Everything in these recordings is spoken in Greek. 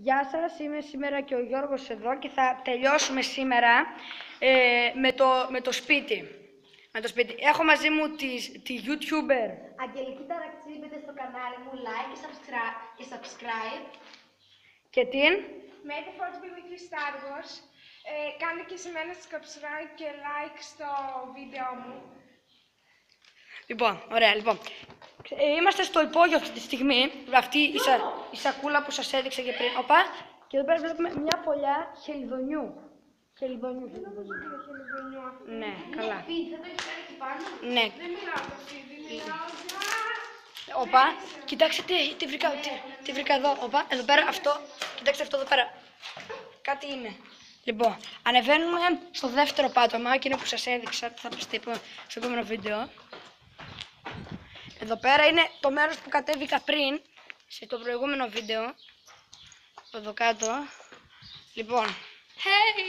Γεια σας, είμαι σήμερα και ο Γιώργος εδώ και θα τελειώσουμε σήμερα με το σπίτι. Έχω μαζί μου τη YouTuber Αγγελική Ταραξή, μπείτε στο κανάλι μου, like και subscribe. Και την Made for to be with you Star Wars. Κάντε και σε μένα subscribe και like στο βίντεο μου. Λοιπόν, ωραία, λοιπόν. Είμαστε στο υπόγειο αυτή τη στιγμή. Αυτή η σακούλα που σας έδειξα και πριν. Οπα, και εδώ πέρα βλέπουμε μια φωλιά χελιδονιού. Χελιδονιού. Ναι, καλά. Φίδι, δεν το έχεις κάνει εκεί πάνω. Ναι. Δεν μιλάω το φίδι, μιλάω για... Οπα, κοιτάξτε τι βρήκα εδώ. Οπα, εδώ πέρα αυτό. Κοιτάξτε αυτό εδώ πέρα. Κάτι είναι. Λοιπόν, ανεβαίνουμε στο δεύτερο πάτωμα, εκείνο που σας έδειξα, θα σας πω στο επόμενο βίντεο. Εδώ πέρα είναι το μέρος που κατέβηκα πριν, σε το προηγούμενο βίντεο. Εδώ κάτω. Λοιπόν. Hey!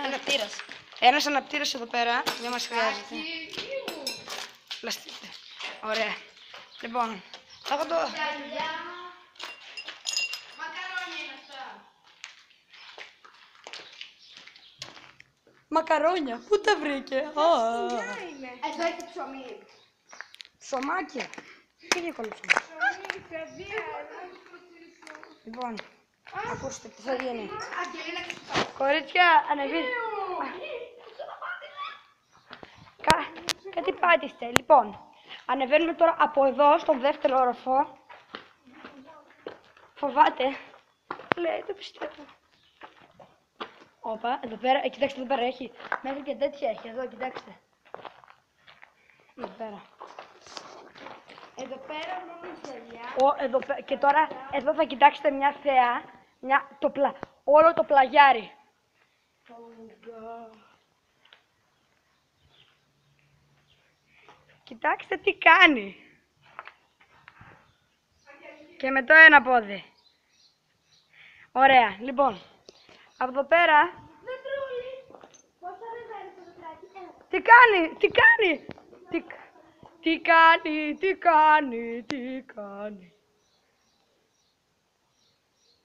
Αναπτήρας. Ένας αναπτήρας εδώ πέρα, δεν μας χρειάζεται. Πλαστείτε. Ωραία. Λοιπόν, θα έχω το... Μακαρόνια είναι αυτά. Μακαρόνια, πού τα βρήκε? είναι. Εδώ έχει ψωμί. Ψωμάκι. Τι δύσκολο ψωμάκι. Ψωμί, παιδεία, Λοιπόν, ακούστε τι θα γίνει. Αγγελίνα, ξυπνά. Κορίτσια, ανεβείτε. Κάτι πάτηστε. Λοιπόν, ανεβαίνουμε τώρα από εδώ στον δεύτερο όροφο. Φοβάται. Λέει, το πιστεύω. Όπα, εδώ πέρα, κοιτάξτε εδώ πέρα έχει. Μέχρι και τέτοια έχει, εδώ κοιτάξτε. Εδώ πέρα. Εδώ πέρα μόνο γελιά. Και τώρα εδώ θα κοιτάξετε μια θέα. Όλο το πλαγιάρι. Κοιτάξτε τι κάνει. Και με το ένα πόδι. Ωραία, λοιπόν. Από εδώ πέρα. Δεν τρούλει. Πώς θα ρεβαίνει το δωτράκι. Τι κάνει, τι κάνει. Τι κάνει.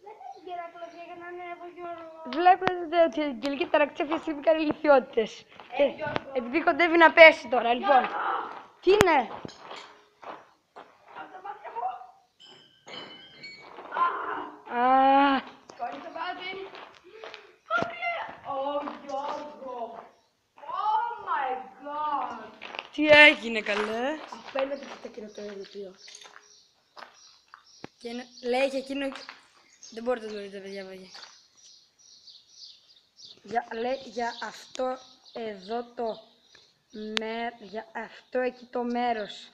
Δεν έχει γερατολογία για να είναι εδώ Γιώργο. Βλέπετε ότι η Αγγελική Ταραξή αυτή τη στιγμή κάνει ηλικιότητες. Επειδή κοντεύει να πέσει τώρα, λοιπόν. Τι είναι. Από τα μάτια μου. Κόλλη το μάτι. Ω Γιώργο. Oh my god. Τι έγινε καλέ. Απέναντι στο κοινοτοειδοποιείο. Και λέει για εκείνο... Δεν μπορείτε να το δείτε παιδιά βαγιά. Λέει για αυτό εδώ για αυτό εκεί το μέρος.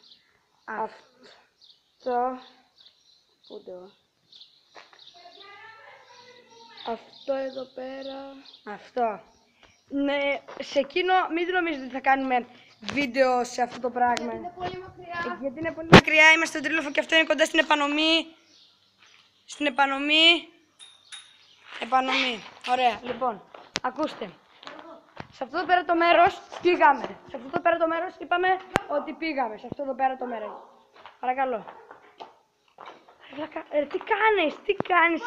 Αυτό... Πού το... Αυτό εδώ πέρα... Αυτό. Ναι, σε εκείνο μην νομίζετε ότι θα κάνουμε βίντεο σε αυτό το πράγμα. Είναι πολύ μακριά. Γιατί είναι πολύ μακριά, είμαστε στο Τρίλοφο και αυτό είναι κοντά στην επανομή. Στην επανομή. Ωραία, λοιπόν, ακούστε. Σε αυτό εδώ πέρα το μέρος πήγαμε. Σε αυτό εδώ πέρα το μέρος είπαμε ότι πήγαμε. Σε αυτό εδώ πέρα το μέρος. Παρακαλώ. Τι κάνεις.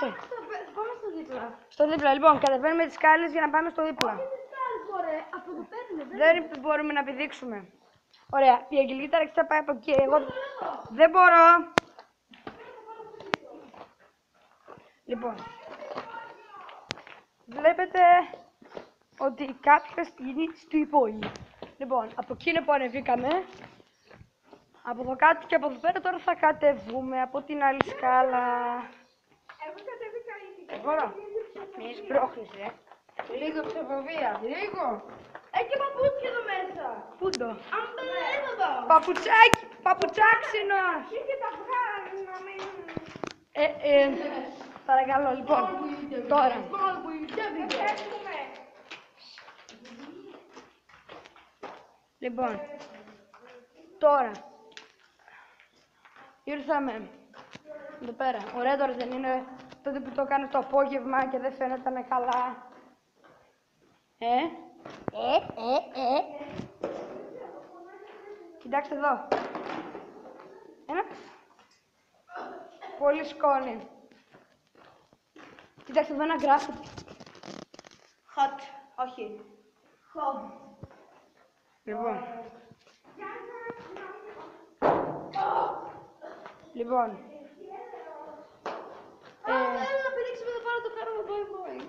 Πάμε στο δίπλα. Στο δίπλα, λοιπόν, κατεβαίνουμε τις σκάλες για να πάμε στο δίπλα. Τι κάνεις μωρέ, από εδώ παίρνουμε. Δεν μπορούμε να πηδήξουμε. Ωραία, η Αγγελική Ταραξή θα πάει από εκεί. Εγώ δεν μπορώ. Λοιπόν, βλέπετε ότι κάποιος είναι στο υπόγειο. Λοιπόν, από εκείνο που ανεβήκαμε, από εδώ κάτω και από εδώ πέρα τώρα θα κατεβούμε από την άλλη σκάλα. Εγώ κατέβηκα ήδη. Δεν μπορώ. Μη σπρώχνεις, Λίγο ψευδοβία. Λίγο. Έχει παπούτσια εδώ μέσα. Πού το? Αμπελέδοδο. Παπουτσάξινο. Και τα βγάλει να μην... Παρακαλώ, λοιπόν, τώρα. Έχουμε. Λοιπόν, τώρα. Ήρθαμε. Εδώ πέρα. Ωραία τώρα δεν είναι τότε που το κάνω το απόγευμα και δεν φαίνεται καλά. Κοιτάξτε εδώ. Ένα. Πολύ σκόνη. Κοιτάξτε εδώ να γράφει. Hot. Όχι. Hot. Λοιπόν. Λοιπόν. Θέλω να πηδήξουμε εδώ πάνω το κάνουμε boing boing.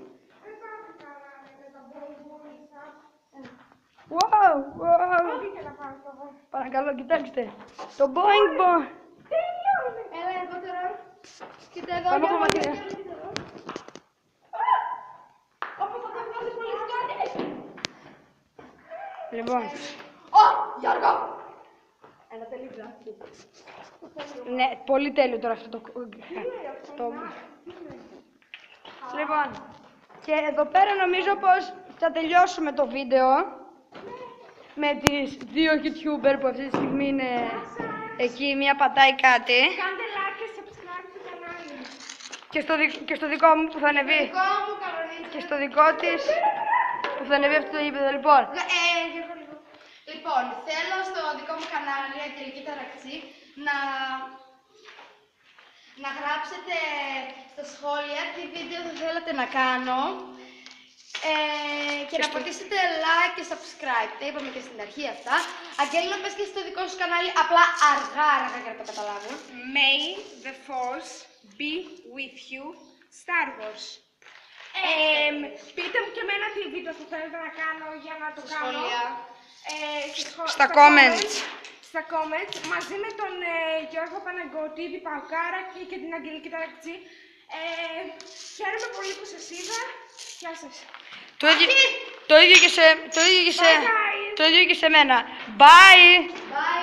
Wow, wow. Όχι και να πάω στο εγώ. Παρακαλώ, κοιτάξτε. Το boing boing. Έλα εδώ τώρα. Κοίτα εδώ. Πάμε από μακριά. Όπως θα το βγάλεις πολύ σκάτες. Λοιπόν. Ω, Γιώργο. Ένα τελείω γράφει. Ναι, πολύ τέλειο τώρα αυτό το... Λοιπόν, και εδώ πέρα νομίζω πως θα τελειώσουμε το βίντεο με τις δύο YouTuber που αυτή τη στιγμή είναι εκεί, μία πατάει κάτι Κάντε like και subscribe στο κανάλι. και στο δικό μου που θα ανεβεί Δικό μου, Καρολίνα. και στο δικό της που θα ανεβεί αυτό το γήπεδο. Λοιπόν, Γιώργο, λίγο. Λοιπόν, θέλω στο δικό μου κανάλι, Αγγελική Ταραξή, να γράψετε στα σχόλια τι βίντεο θα θέλατε να κάνω και να πατήσετε like και subscribe. Τα είπαμε και στην αρχή αυτά. Αγγέλη, να πες και στο δικό σου κανάλι, απλά αργά για να το καταλάβουν. May the force be with you, Star Wars. Πείτε μου και εμένα τι βίντεο θα θέλετε να κάνω για να το κάνω. Σχόλια. Στα comments. Στα comments, μαζί με τον Γιώργο Παναγκώτη, την Παουκάρα και την Αγγελική Ταραξή. Χαίρομαι πολύ που σας είδα. Γεια σας. το ίδιο και σε μένα. Bye! Bye.